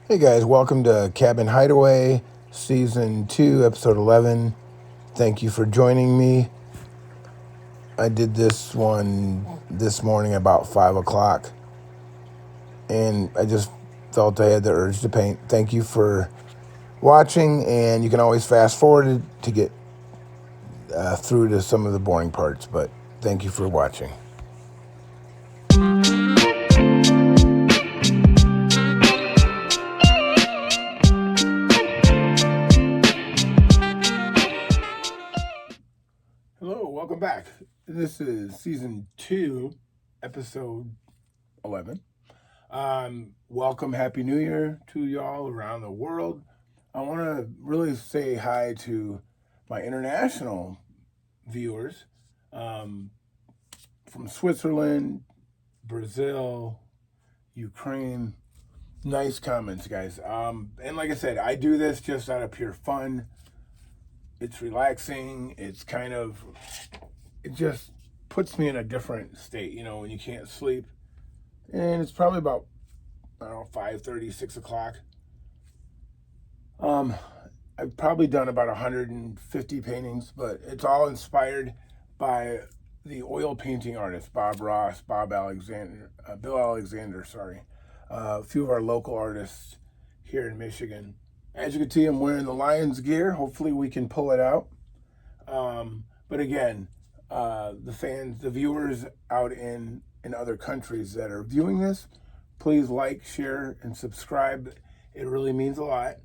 Hey guys, welcome to Cabin Hideaway, Season 2, Episode 11. Thank you for joining me. I did this one this morning about 5 o'clock, and I just felt I had the urge to paint. Thank you for watching, and you can always fast forward it to get through to some of the boring parts, but thank you for watching. Hello, welcome back. This is Season 2, Episode 11. Welcome, Happy New Year to y'all around the world. I want to really say hi to my international viewers from Switzerland, Brazil, Ukraine. Nice comments, guys. And like I said, I do this just out of pure fun. It's relaxing. It's it just puts me in a different state, when you can't sleep. And it's probably about, 5:30, 6 o'clock. I've probably done about 150 paintings, but it's all inspired by the oil painting artists, Bob Ross, Bill Alexander, a few of our local artists here in Michigan. As you can see, I'm wearing the Lions gear. Hopefully we can pull it out. But again, the viewers out in other countries that are viewing this, please like, share, and subscribe. It really means a lot.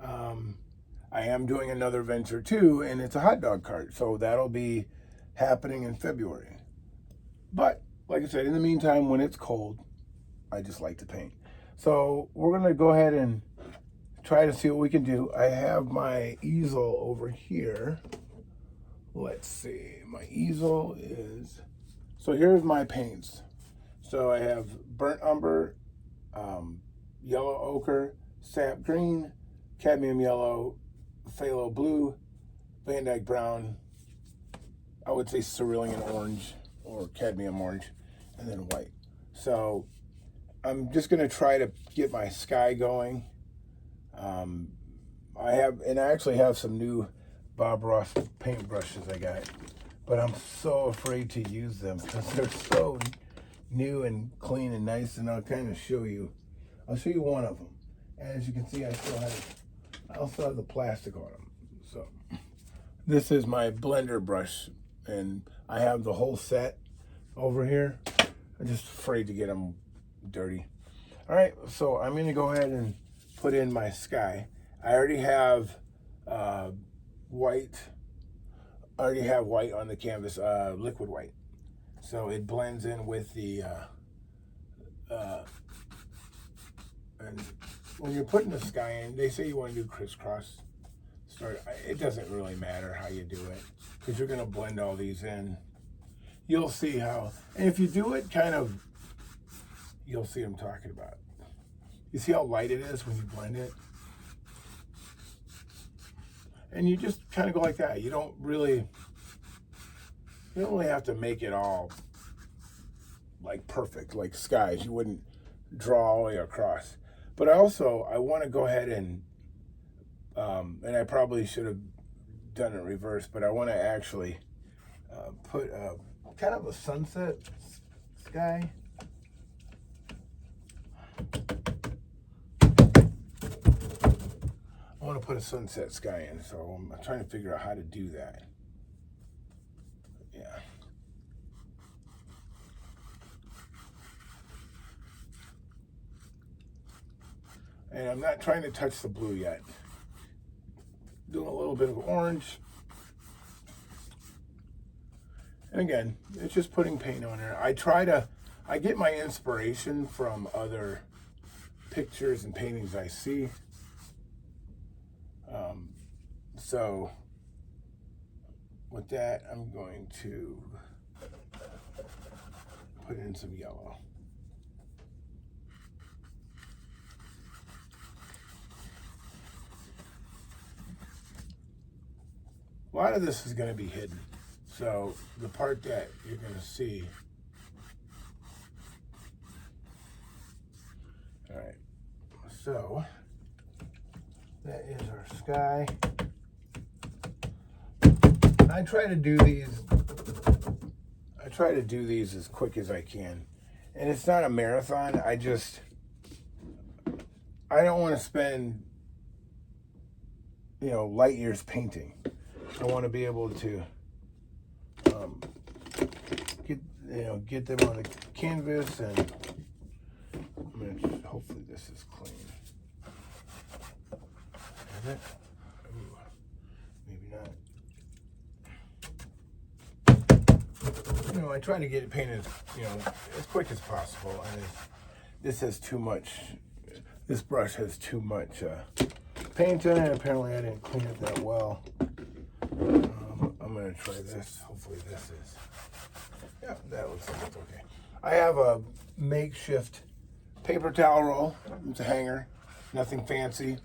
I am doing another venture too, and it's a hot dog cart, so that'll be happening in February. But like I said, in the meantime, when it's cold, I just like to paint. So we're gonna go ahead and try to see what we can do. I have my easel over here. Let's see, my easel is, so here's my paints. So I have burnt umber, yellow ochre, sap green, cadmium yellow, phthalo blue, Van Dyke brown, I would say cerulean orange or cadmium orange, and then white. So I'm just gonna try to get my sky going. I actually have some new Bob Ross paint brushes I got, but I'm so afraid to use them because they're so new and clean and nice, and I'll kind of show you. I'll show you one of them. As you can see, I also have the plastic on them. So this is my blender brush, and I have the whole set over here. I'm just afraid to get them dirty. All right, so I'm gonna go ahead and put in my sky. I already have white. I already have white on the canvas, liquid white. So it blends in with the, and when you're putting the sky in, they say you want to do crisscross. It doesn't really matter how you do it, because you're gonna blend all these in. You'll see how, and if you do it you'll see what I'm talking about. You see how light it is when you blend it? And you just kind of go like that. You don't really have to make it all like perfect, like skies. You wouldn't draw all the way across. But I want to go ahead and I probably should have done it reverse, but I want to actually put kind of a sunset sky. I want to put a sunset sky in, so I'm trying to figure out how to do that. Yeah. And I'm not trying to touch the blue yet. Doing a little bit of orange. And again, it's just putting paint on there. I get my inspiration from other pictures and paintings I see. So with that, I'm going to put in some yellow. A lot of this is going to be hidden. So the part that you're going to see. All right. So That is our sky. I try to do these as quick as I can. And it's not a marathon. I don't want to spend, light years painting. I want to be able to get them on the canvas, and hopefully this is clean. Is it? Ooh, maybe not. I try to get it painted, as quick as possible. And this has too much. This brush has too much paint in it. Apparently, I didn't clean it that well. I'm gonna try this. Hopefully, this is. Yeah, that looks like it's okay. I have a makeshift paper towel roll. It's a hanger, nothing fancy.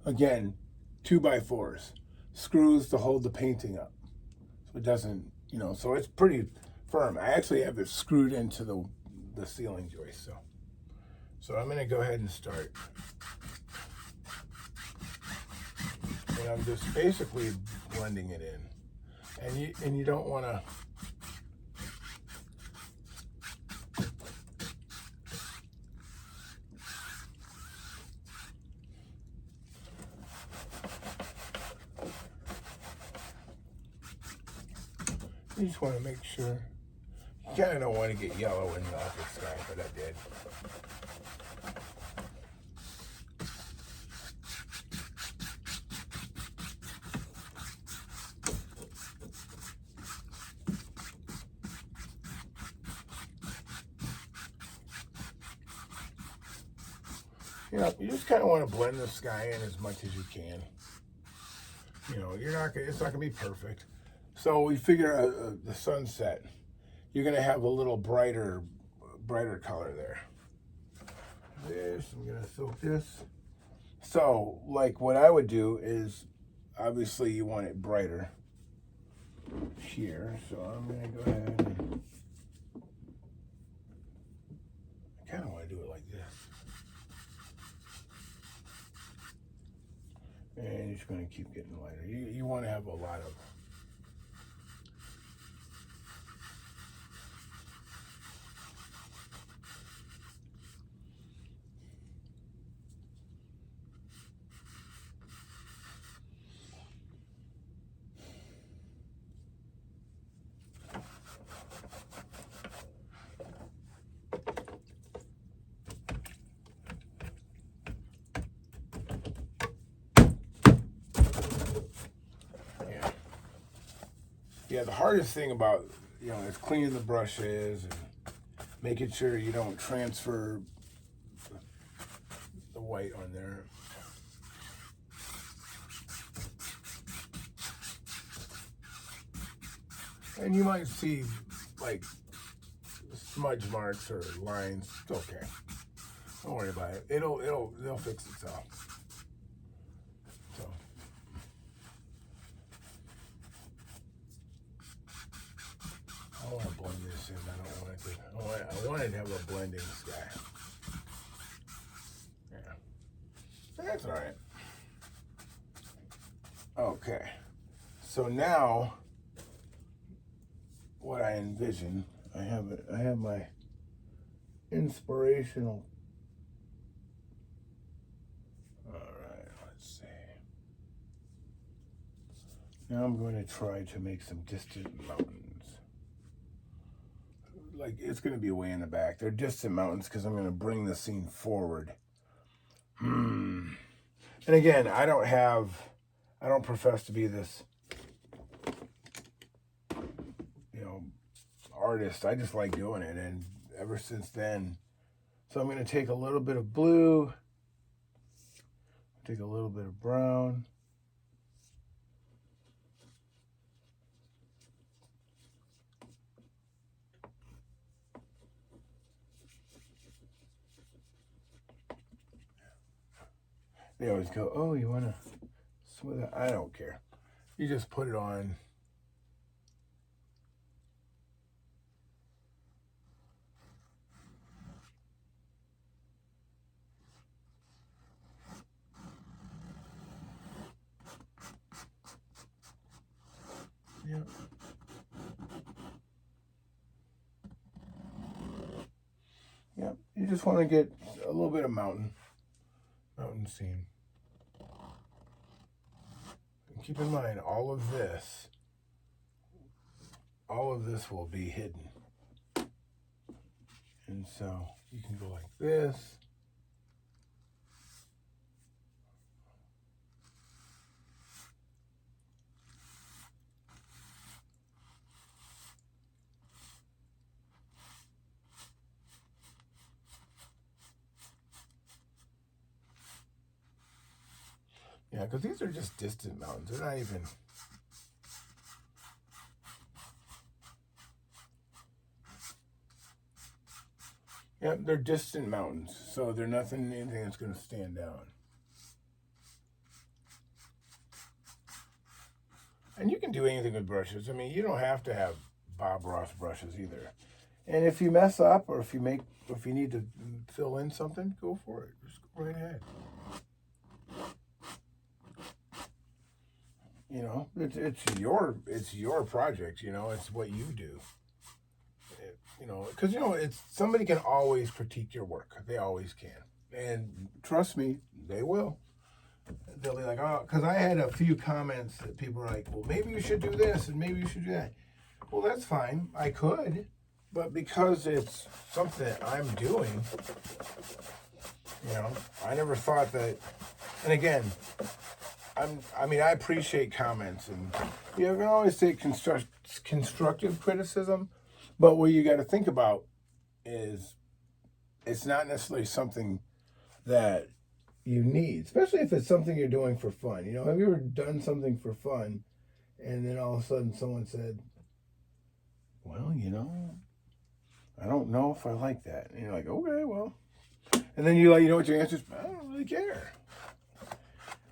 Again, 2x4s, screws to hold the painting up, so it doesn't, so it's pretty firm. I actually have it screwed into the ceiling joist, so I'm gonna go ahead and start. And I'm just basically blending it in, and you don't want to. You just want to make sure. You kind of don't want to get yellow in the upper sky, but I did. You just kind of want to blend the sky in as much as you can. It's not gonna be perfect. So we figure the sunset, you're gonna have a little brighter color there. I'm gonna soak this. So, like, what I would do is, obviously you want it brighter here. So I'm gonna go ahead and I kind of want to do it like this. And you're just going to keep getting lighter. You want to have a lot of. Yeah, the hardest thing about, is cleaning the brushes and making sure you don't transfer the white on there. And you might see, like, smudge marks or lines. It's okay. Don't worry about it. They'll fix itself. So. I want to blend this in. I don't want it to. I want it to have a blending sky. Yeah. That's all right. Okay. So now, what I envision, I have my inspirational. All right. Let's see. Now I'm going to try to make some distant mountains. Like, it's going to be way in the back. They're distant mountains because I'm going to bring the scene forward. And again, I don't profess to be this, artist. I just like doing it. And ever since then, so I'm going to take a little bit of blue, take a little bit of brown. They always go, oh, you want to smooth it? I don't care. You just put it on. Yeah. Yeah, you just want to get a little bit of mountain scene. And keep in mind, all of this will be hidden. And so you can go like this. Yeah, because these are just distant mountains. They're not even... Yeah, they're distant mountains, so they're anything that's going to stand out. And you can do anything with brushes. I mean, you don't have to have Bob Ross brushes either. And if you mess up, or if you need to fill in something, go for it. Just go right ahead. You know, it's your project. You know, it's what you do. You know, because it's somebody can always critique your work. They always can, and trust me, they will. They'll be like, oh, because I had a few comments that people were like, well, maybe you should do this and maybe you should do that. Well, that's fine. I could, but because it's something that I'm doing, I never thought that. And again, I appreciate comments, and you can always take constructive criticism, but what you got to think about is it's not necessarily something that you need, especially if it's something you're doing for fun. Have you ever done something for fun, and then all of a sudden someone said, well, I don't know if I like that. And you're like, okay, well. And then you know what your answer is? I don't really care.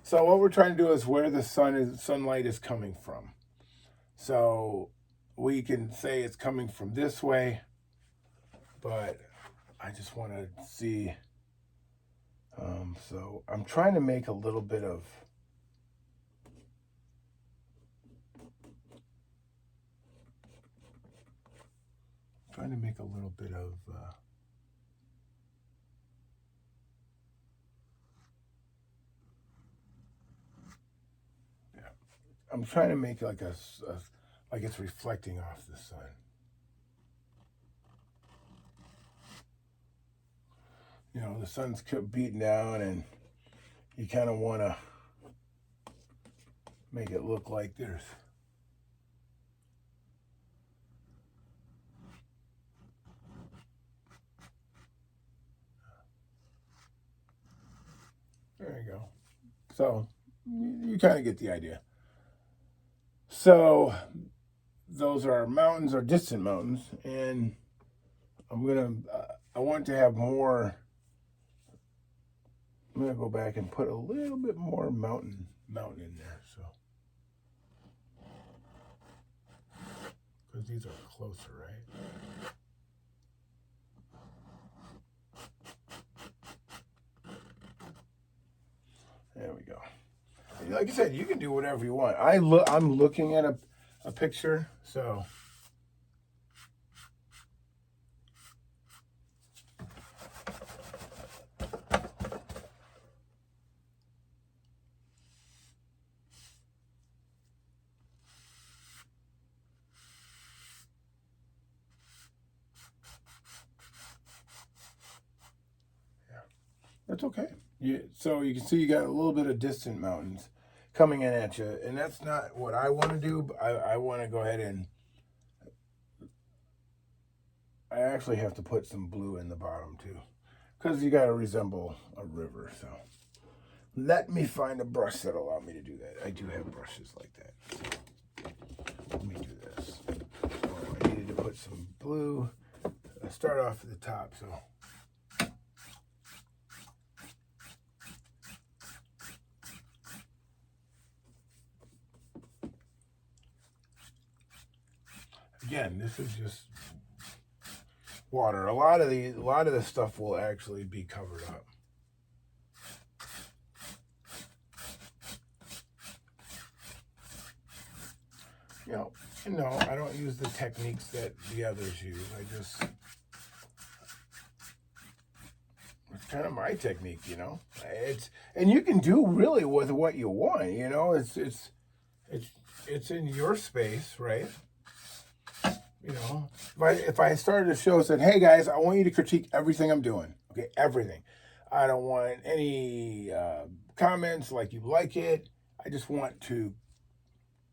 So what we're trying to do is where the sunlight is coming from. So we can say it's coming from this way, but I just want to see. So I'm trying to make a little bit of I'm trying to make like like it's reflecting off the sun. The sun's beating down, and you kind of want to make it look like there's there you go. So you kind of get the idea. So those are mountains, or distant mountains, and I want to have more. I'm gonna go back and put a little bit more mountain in there, so because these are closer, right? There we go. Like I said, you can do whatever you want. I'm looking at a picture, so that's okay. So you can see you got a little bit of distant mountains coming in at you, and that's not what I want to do. But I want to go ahead and I actually have to put some blue in the bottom too, because you got to resemble a river. So let me find a brush that'll allow me to do that. I do have brushes like that. So let me do this. So I needed to put some blue. I start off at the top, so. Again, this is just water. A lot of this stuff will actually be covered up. No, I don't use the techniques that the others use. It's kind of my technique, you know. And you can do really with what you want, you know. It's in your space, right? You know, if I started a show and said, "Hey guys, I want you to critique everything I'm doing," okay, everything. I don't want any comments like you like it. I just want to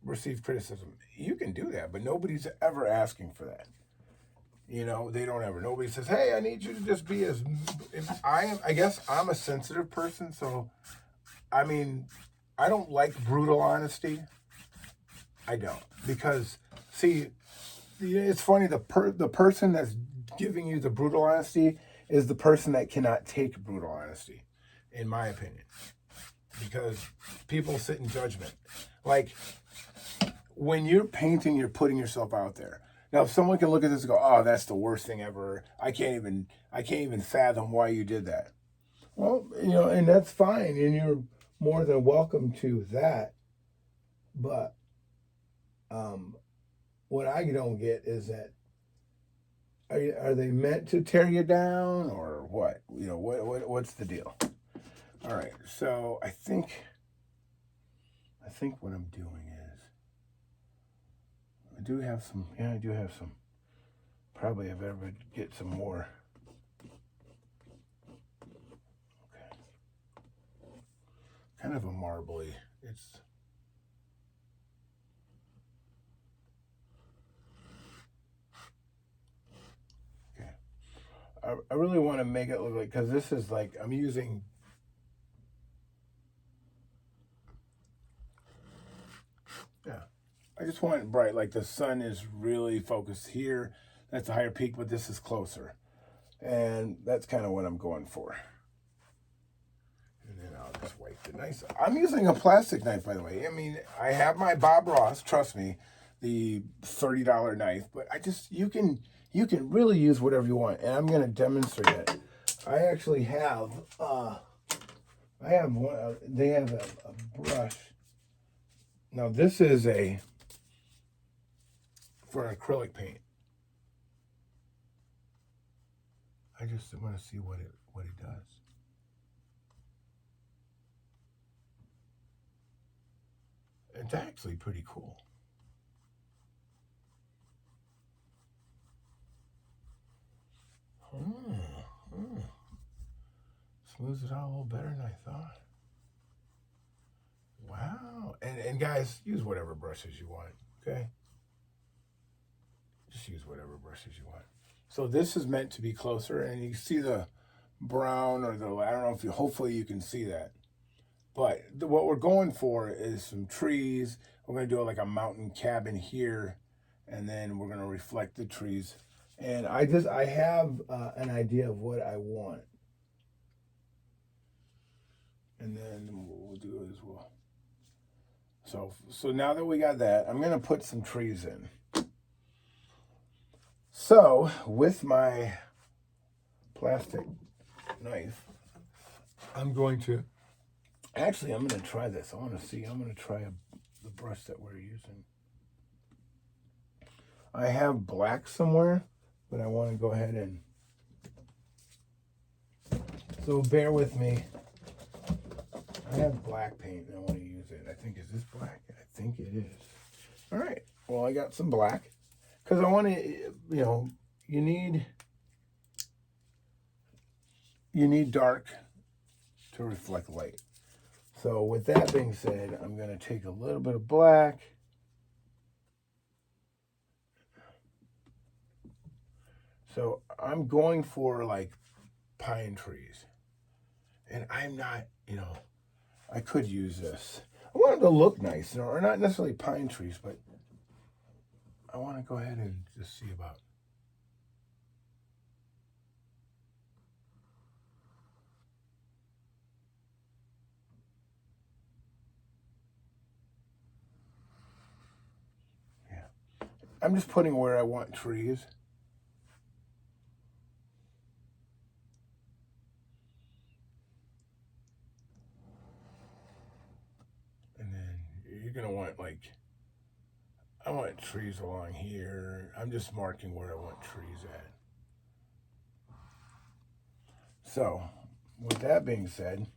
receive criticism. You can do that, but nobody's ever asking for that. You know, they don't ever. Nobody says, "Hey, I need you to just be as." I guess I'm a sensitive person, so I mean, I don't like brutal honesty. I don't, because see, it's funny. The person that's giving you the brutal honesty is the person that cannot take brutal honesty, in my opinion, because people sit in judgment. Like, when you're painting, you're putting yourself out there. Now, if someone can look at this and go, "Oh, that's the worst thing ever. I can't even fathom why you did that." Well, you know, and that's fine, and you're more than welcome to that. But what I don't get is that are they meant to tear you down or what? You know, what's the deal? All right, so I think what I'm doing is I do have some. Yeah, I do have some. Probably I've ever get some more. Okay, kind of a marbly. It's okay. I really want to make it look like, because this is like I'm using. Yeah, I just want it bright. Like the sun is really focused here. That's a higher peak, but this is closer, and that's kind of what I'm going for. And then I'll just wipe the knife. I'm using a plastic knife, by the way. I mean, I have my Bob Ross. Trust me, the $30 knife. But you can really use whatever you want, and I'm going to demonstrate it. I actually have I have one. They have a brush. Now this is for an acrylic paint. I just want to see what it does. It's actually pretty cool. Smooths it out a little better than I thought. Wow. And guys, use whatever brushes you want, okay? Just use whatever brushes you want. So this is meant to be closer, and you see the brown or I don't know if hopefully you can see that. But what we're going for is some trees. We're going to do like a mountain cabin here, and then we're going to reflect the trees. And I have an idea of what I want. And then what we'll do is so now that we got that, I'm going to put some trees in. So with my plastic knife, I'm going to try this. I'm going to try the brush that we're using. I have black somewhere, but I want to go ahead and, so bear with me. I have black paint and I want to use it. Is this black? I think it is. All right. Well, I got some black because I want to, you know, you need dark to reflect light. So with that being said, I'm going to take a little bit of black. So I'm going for like pine trees. And I'm not, you know, I could use this. I want it to look nice, you know, or not necessarily pine trees, but I want to go ahead and just see about. Yeah. I'm just putting where I want trees. And then you're going to want like I want trees along here. I'm just marking where I want trees at. So, with that being said,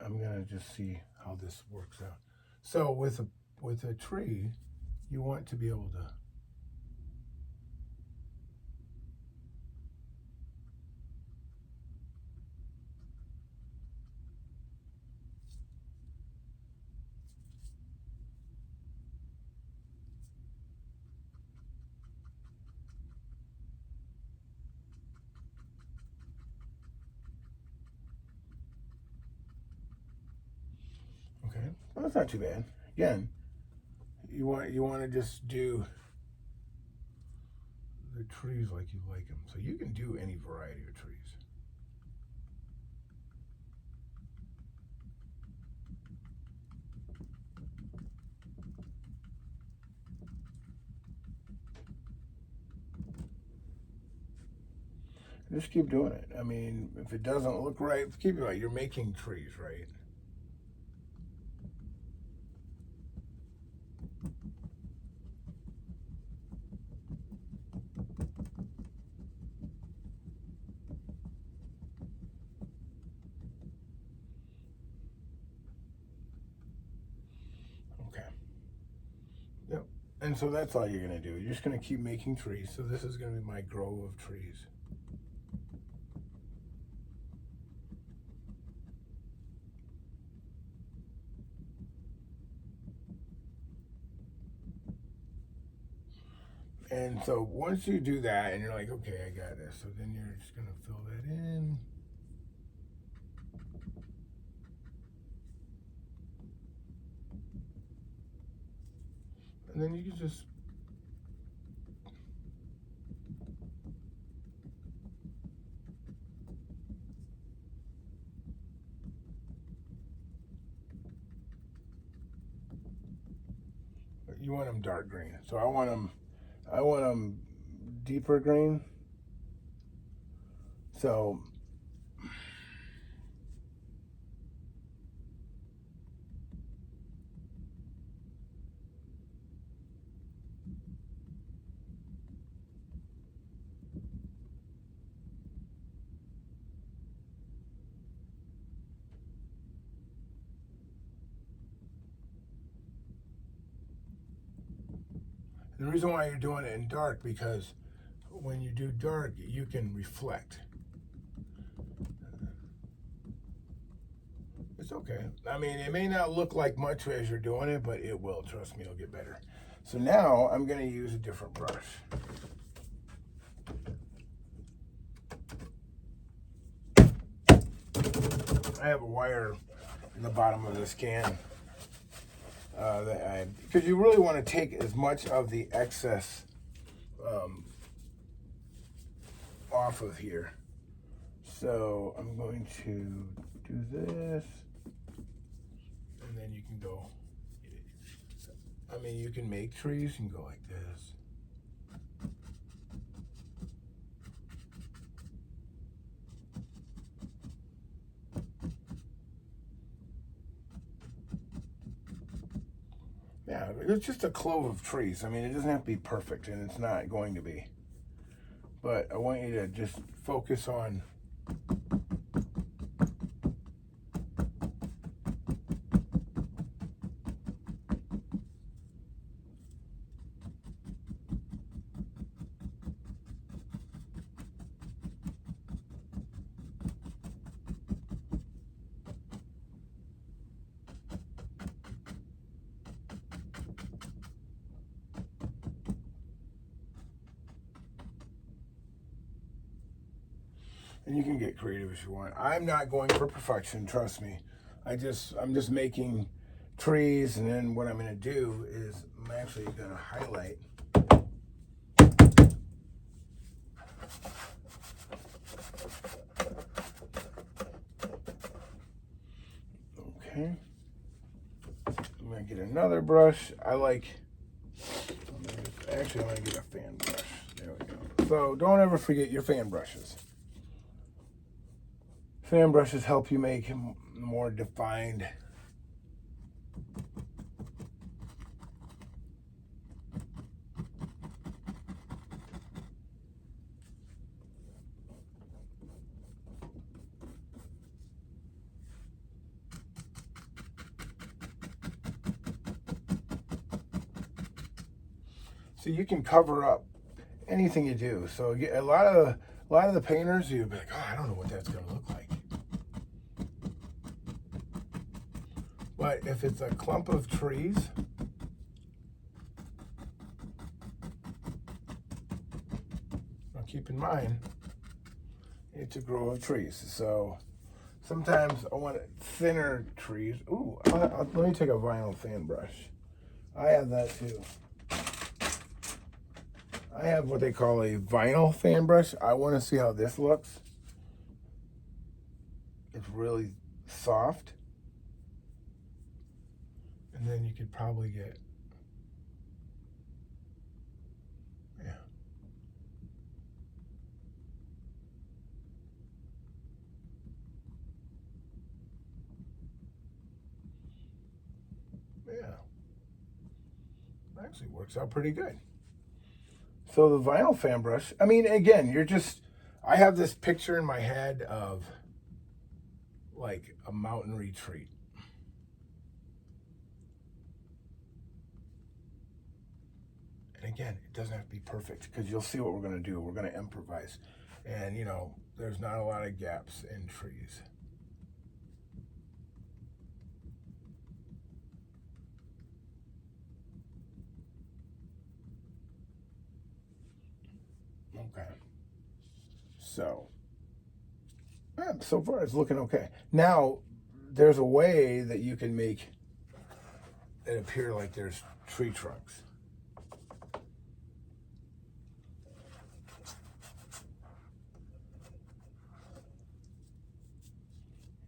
I'm gonna just see how this works out. So with a tree, you want to be able to okay. Well, that's not too bad. Again, you want to just do the trees like you like them. So you can do any variety of trees. Just keep doing it. I mean, if it doesn't look right, keep it right. You're making trees, right? Okay. Yep. And so that's all you're going to do. You're just going to keep making trees. So this is going to be my grove of trees. And so once you do that and you're like, okay, I got this. So then you're just going to fill that in. And then you can just you want them dark green. So I want them deeper green. So the reason why you're doing it in dark, because when you do dark, you can reflect. It's okay. I mean, it may not look like much as you're doing it, but it will. Trust me, it'll get better. So now I'm going to use a different brush. I have a wire in the bottom of this can. Because you really want to take as much of the excess off of here. So I'm going to do this, and then you can go. I mean, you can make trees and go like this. Yeah, it's just a clove of trees. I mean, it doesn't have to be perfect, and it's not going to be. But I want you to just focus on and you can get creative if you want. I'm not going for perfection, trust me. I'm just making trees, and then what I'm going to do is I'm actually going to highlight. Okay. I'm going to get another brush. Actually, I'm going to get a fan brush. There we go. So don't ever forget your fan brushes. Fan brushes help you make more defined So you can cover up anything you do. So a lot of the painters, you'll be like, oh, I don't know what that's going to look like. But if it's a clump of trees, now keep in mind, it's a grove of trees. So sometimes I want thinner trees. Ooh, let me take a vinyl fan brush. I have that too. I have what they call a vinyl fan brush. I want to see how this looks. It's really soft. And then you could probably get, yeah. Yeah. Actually works out pretty good. So the vinyl fan brush, I mean, again, I have this picture in my head of like a mountain retreat. And again, it doesn't have to be perfect because you'll see what we're going to do. We're going to improvise. And, there's not a lot of gaps in trees. Okay. So far it's looking okay. Now, there's a way that you can make it appear like there's tree trunks.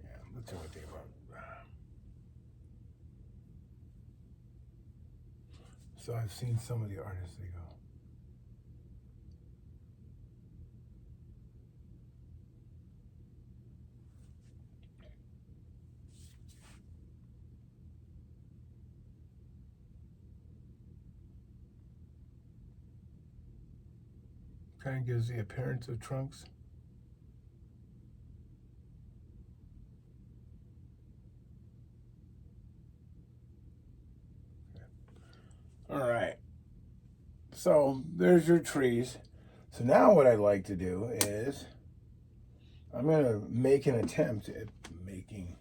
Yeah, let's see what they want. So I've seen some of the artists, they go, kind of gives the appearance of trunks. All right. So there's your trees. So now what I'd like to do is I'm going to make an attempt at making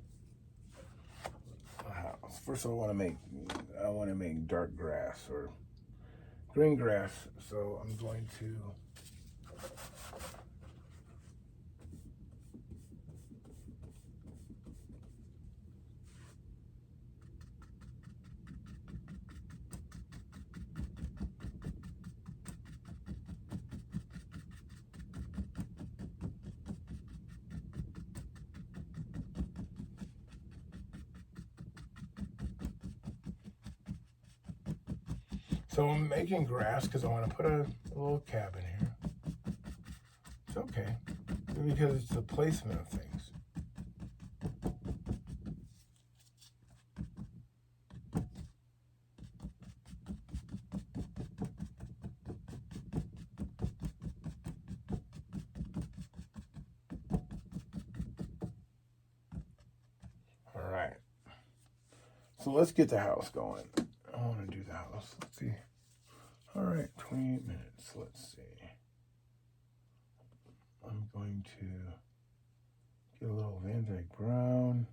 a house. First of all, I want to make dark grass or green grass. So I'm going to So I'm making grass because I want to put a little cabin here. It's okay because it's the placement of things. All right. So let's get the house going. I want to do the house. Let's see. All right, 28 minutes. Let's see. I'm going to get a little Van Dyke brown.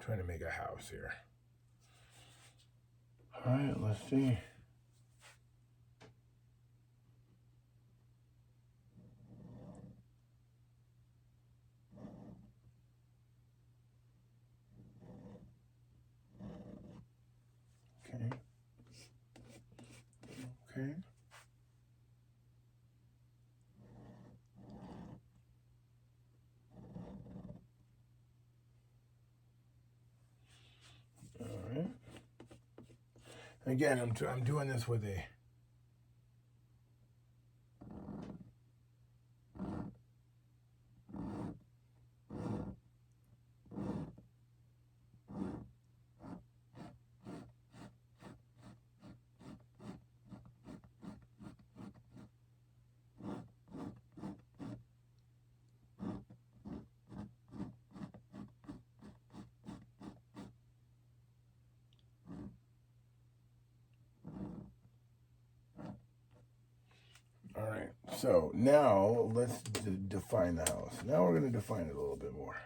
trying to make a house here. All right, let's see. Okay. Okay. All right. Again, I'm doing this with a All right, so now let's define the house. Now we're going to define it a little bit more.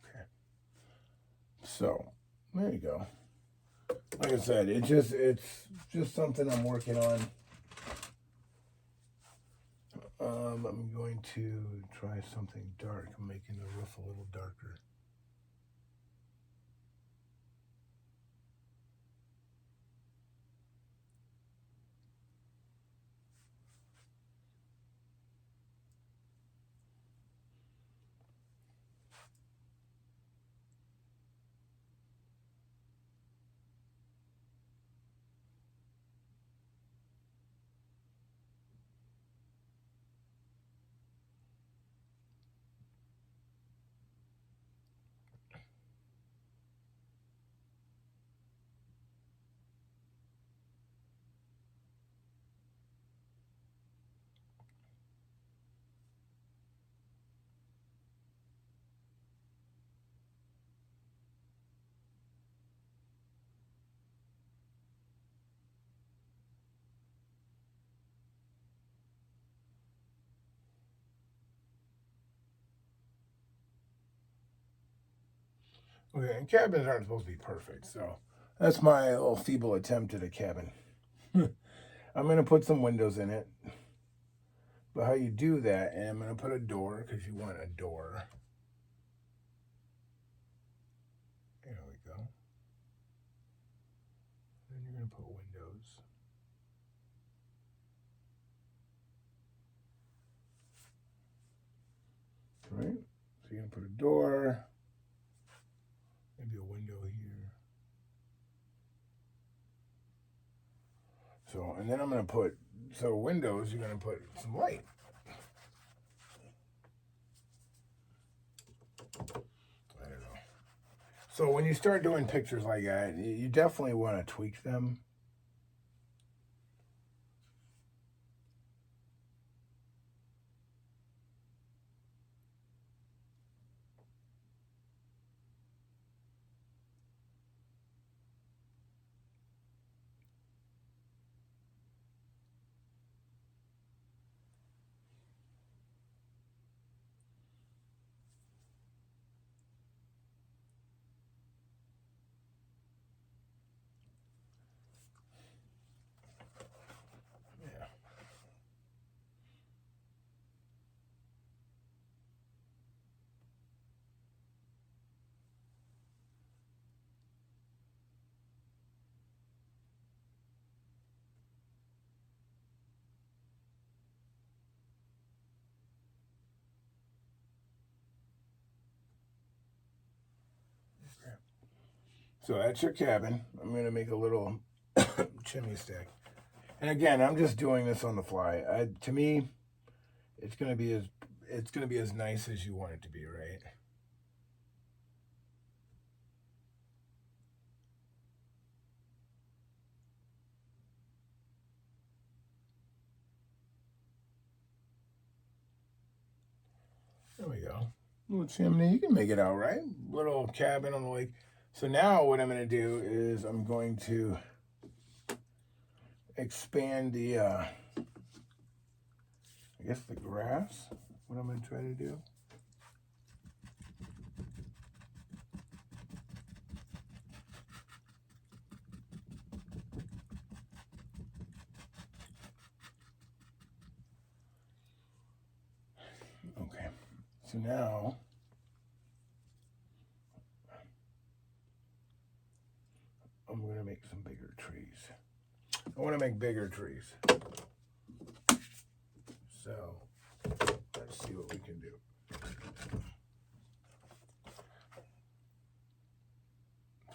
Okay. So there you go. Like I said, it's just something I'm working on. I'm going to try something dark. I'm making the roof a little darker. Okay, and cabins aren't supposed to be perfect, so that's my little feeble attempt at a cabin. I'm going to put some windows in it. But how you do that, and I'm going to put a door, because you want a door. There we go. Then you're going to put windows. Right? So you're going to put a door. Maybe a window here. So, and then I'm going to put, so windows, you're going to put some light. I don't know. So when you start doing pictures like that, you definitely want to tweak them. So that's your cabin. I'm going to make a little chimney stack. And again, I'm just doing this on the fly. To me, it's going to be it's going to be as nice as you want it to be, right? There we go. Little chimney. You can make it out, right? Little cabin on the lake. So now what I'm going to do is I'm going to expand the, I guess the grass. What I'm going to try to do. Okay. So now I'm going to make some bigger trees. I want to make bigger trees. So let's see what we can do.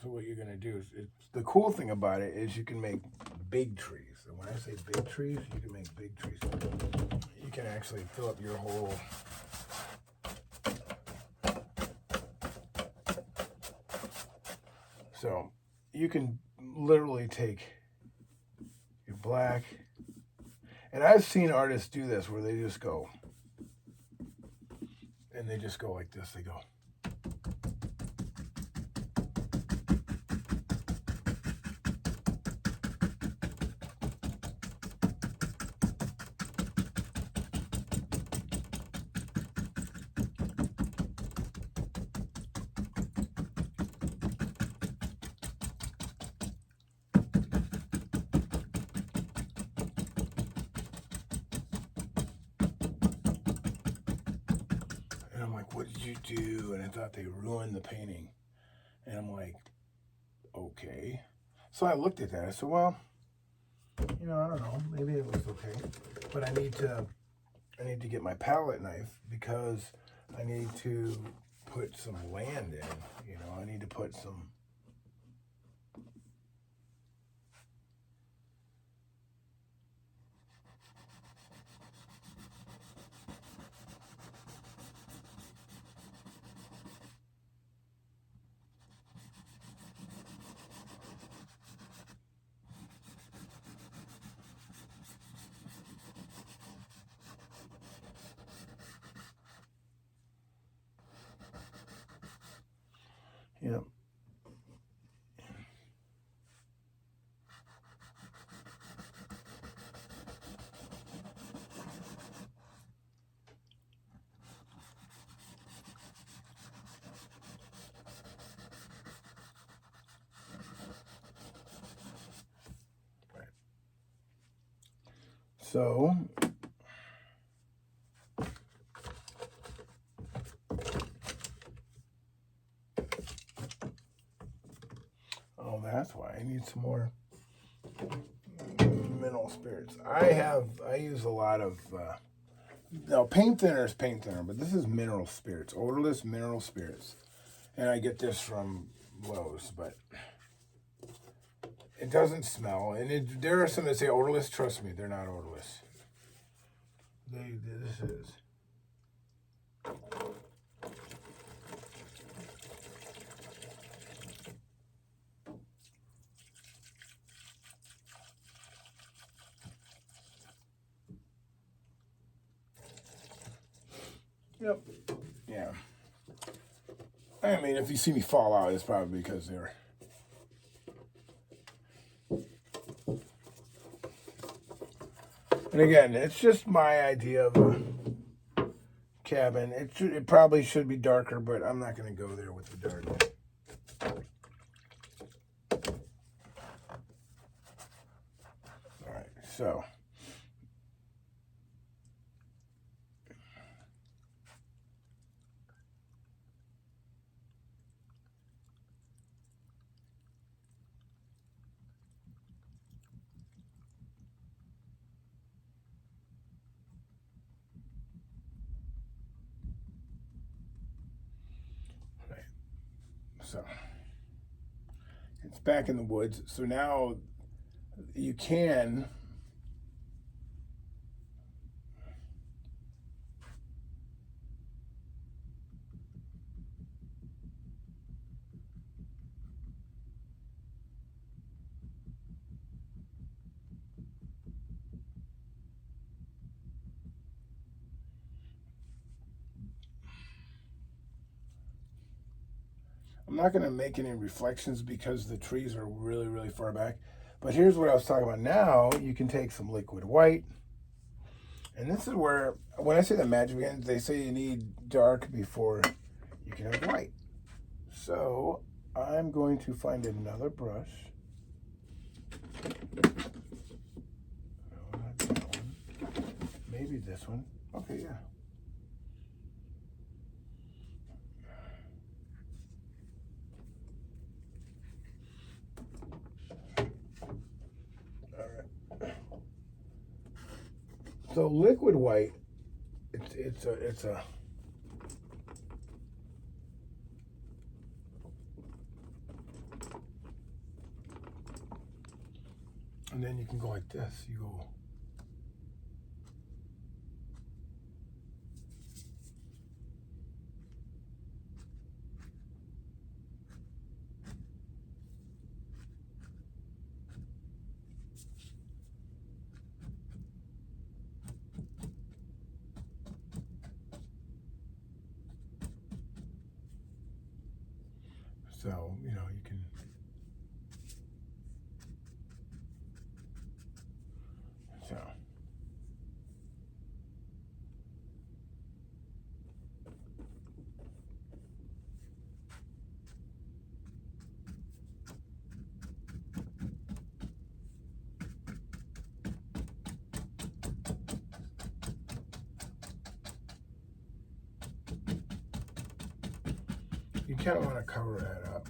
So what you're going to do is, the cool thing about it is you can make big trees. And when I say big trees, you can make big trees. You can actually fill up your whole so you can literally take your black, and I've seen artists do this where they just go, and they just go like this. They go. And I'm like, what did you do? And I thought they ruined the painting. And I'm like, okay. So I looked at that. I said, well, I don't know. Maybe it was okay. But I need to get my palette knife because I need to put some land in. I need to put some. Yep. Right. So that's why I need some more mineral spirits. I use a lot of paint thinner is paint thinner, but this is mineral spirits, odorless mineral spirits, and I get this from Lowe's, but it doesn't smell. And there are some that say odorless. Trust me, they're not odorless. This is. Yep. Yeah. I mean, if you see me fall out, it's probably because they're. And again, it's just my idea of a cabin. It probably should be darker, but I'm not going to go there with the dark. All right, so. So it's back in the woods. So now you can I'm not going to make any reflections because the trees are really, really far back. But here's what I was talking about. Now you can take some liquid white. And this is where, when I say the magic begins, they say you need dark before you can have white. So I'm going to find another brush. No, not that one. Maybe this one. Okay, yeah. So liquid white, it's a and then you can go like this. You go. So, you know, you can. So. You kind of want to cover that up.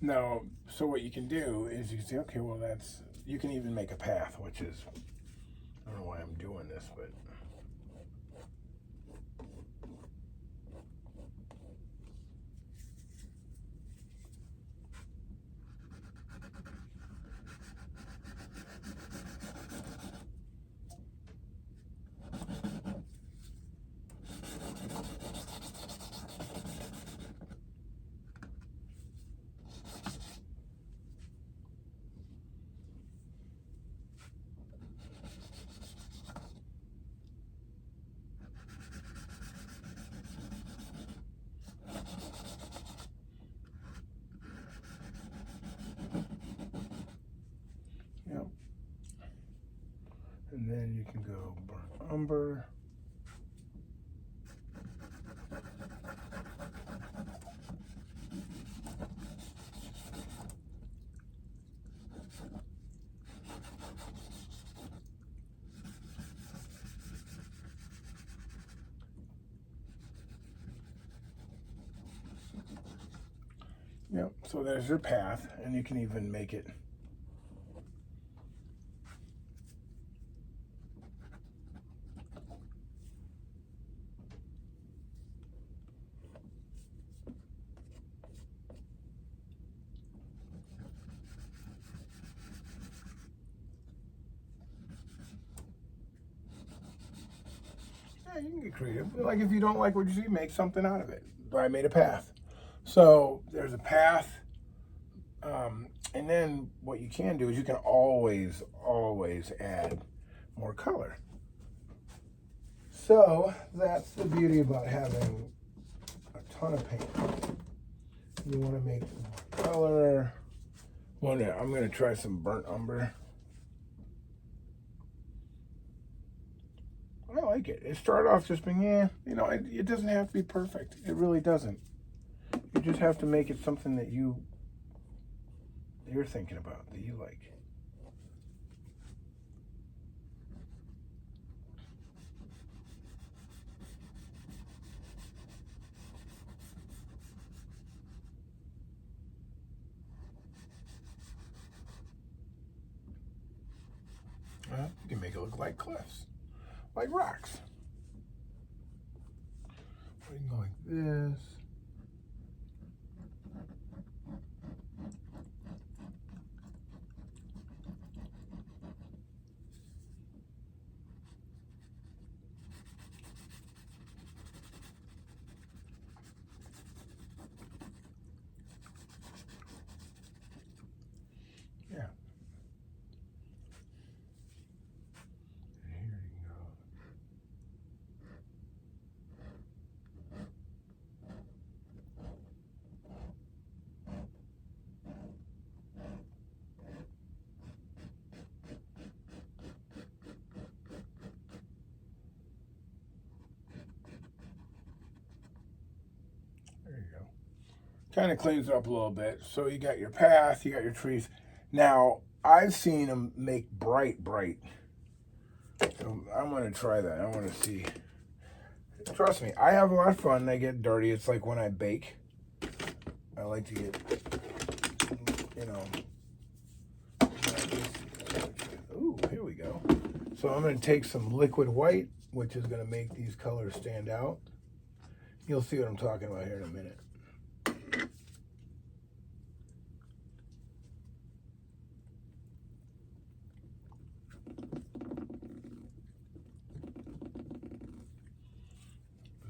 Now, so what you can do is you can say, okay, well, you can even make a path, which is, I don't know why I'm doing this, but. Yep. And then you can go burnt umber. Yep, so there's your path, and you can even make it. Yeah, you can get creative. Like if you don't like what you see, make something out of it. I made a path. So there's a path. And then what you can do is you can always add more color. So that's the beauty about having a ton of paint. You want to make more color. Well, now I'm going to try some burnt umber. I like it. It started off just being, you know, it doesn't have to be perfect. It really doesn't. You just have to make it something that you're thinking about, that you like. You make it look like cliffs, like rocks. We can go like this. Yeah. And here you go. There you go. Kind of cleans it up a little bit. So you got your path, you got your trees. Now, I've seen them make bright. So I'm going to try that. I want to see. Trust me, I have a lot of fun. I get dirty. It's like when I bake. I like to get, you know. Ooh, here we go. So I'm going to take some liquid white, which is going to make these colors stand out. You'll see what I'm talking about here in a minute.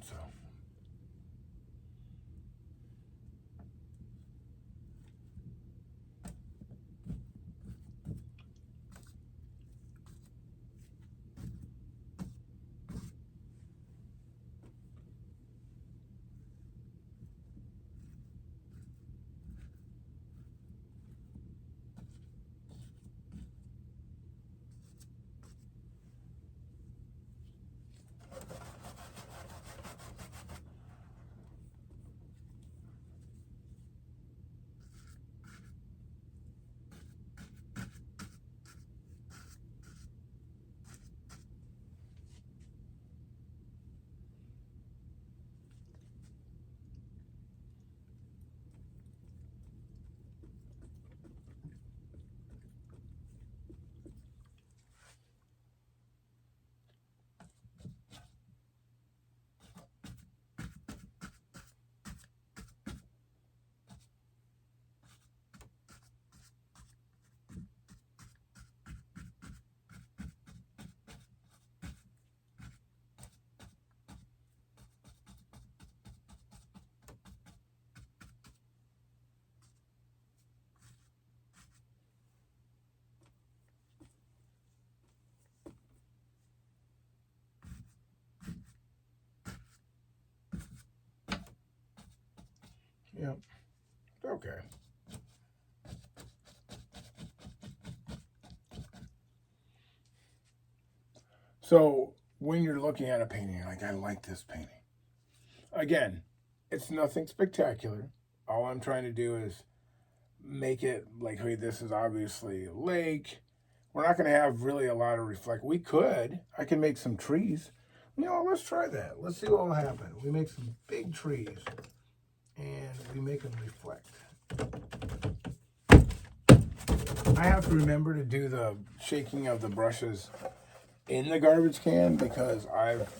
So, yeah, okay. So when you're looking at a painting, you're like, I like this painting. Again, it's nothing spectacular. All I'm trying to do is make it like, hey, this is obviously a lake. We're not going to have really a lot of reflect. We could. I can make some trees. You know, let's try that. Let's see what will happen. We make some big trees and we make them reflect. I have to remember to do the shaking of the brushes in the garbage can because I've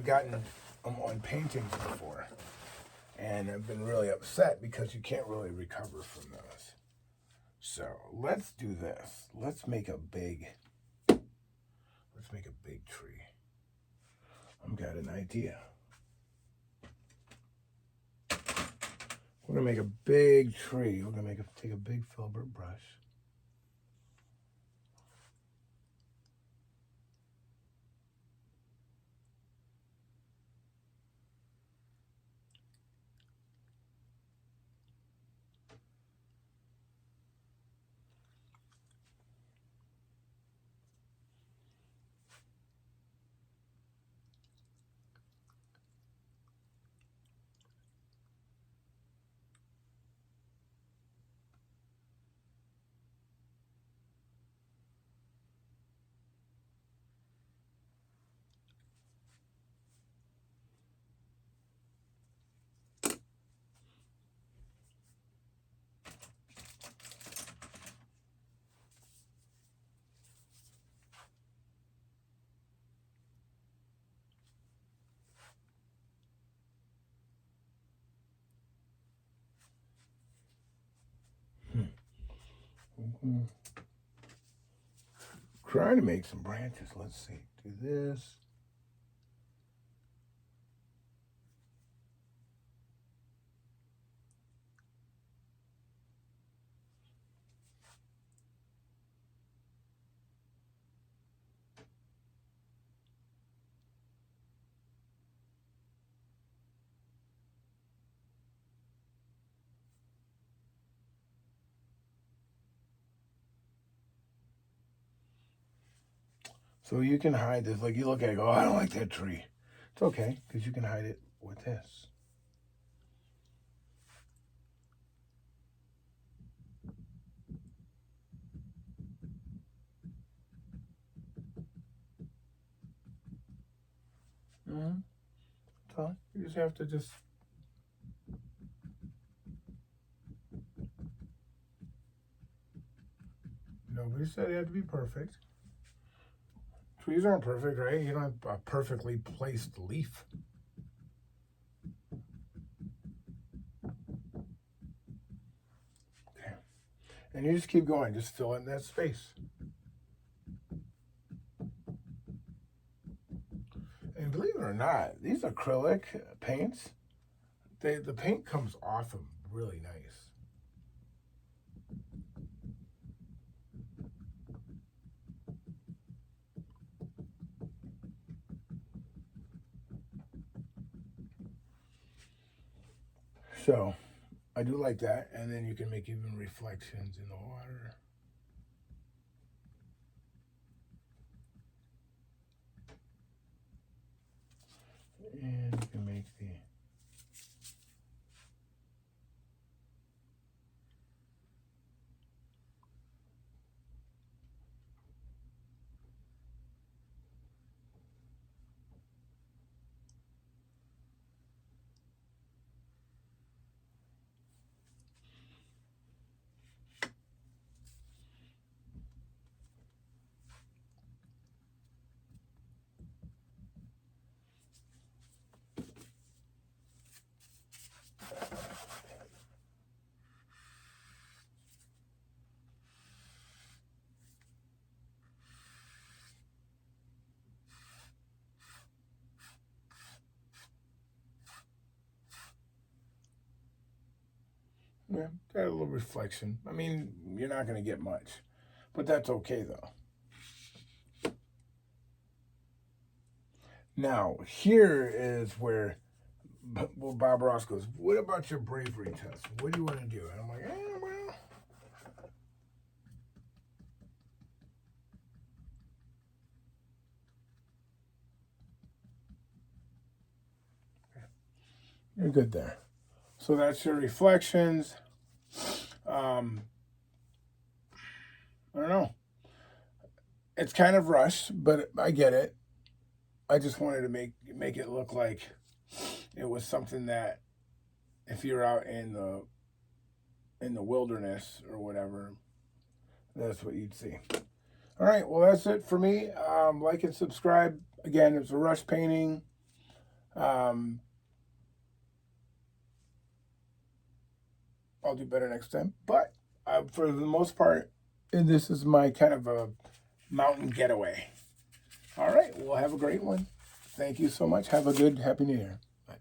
gotten them on paintings before. And I've been really upset because you can't really recover from those. So let's do this. Let's make a big tree. I've got an idea. We're gonna make a big tree. We're gonna take a big filbert brush. Trying to make some branches. Let's see. Do this. So you can hide this. Like you look at it and go, oh, I don't like that tree. It's okay, because you can hide it with this. So you just have to just... Nobody said it had to be perfect. Trees aren't perfect, right? You don't have a perfectly placed leaf. Okay. And you just keep going. Just fill in that space. And believe it or not, these acrylic paints, the paint comes off them really nice. So I do like that. And then you can make even reflections in the water. And you can make the... Yeah, got a little reflection. I mean, you're not going to get much, but that's okay though. Now, here is where Bob Ross goes, what about your bravery test? What do you want to do? And I'm like, well. You're good there. So that's your reflections. I don't know. It's kind of rushed, but I get it. I just wanted to make it look like it was something that if you're out in the wilderness or whatever, that's what you'd see. All right, well, that's it for me. Like and subscribe. Again, it's a rush painting. I'll do better next time. But for the most part, this is my kind of a mountain getaway. All right, well, have a great one. Thank you so much. Have a good, happy New Year. Bye.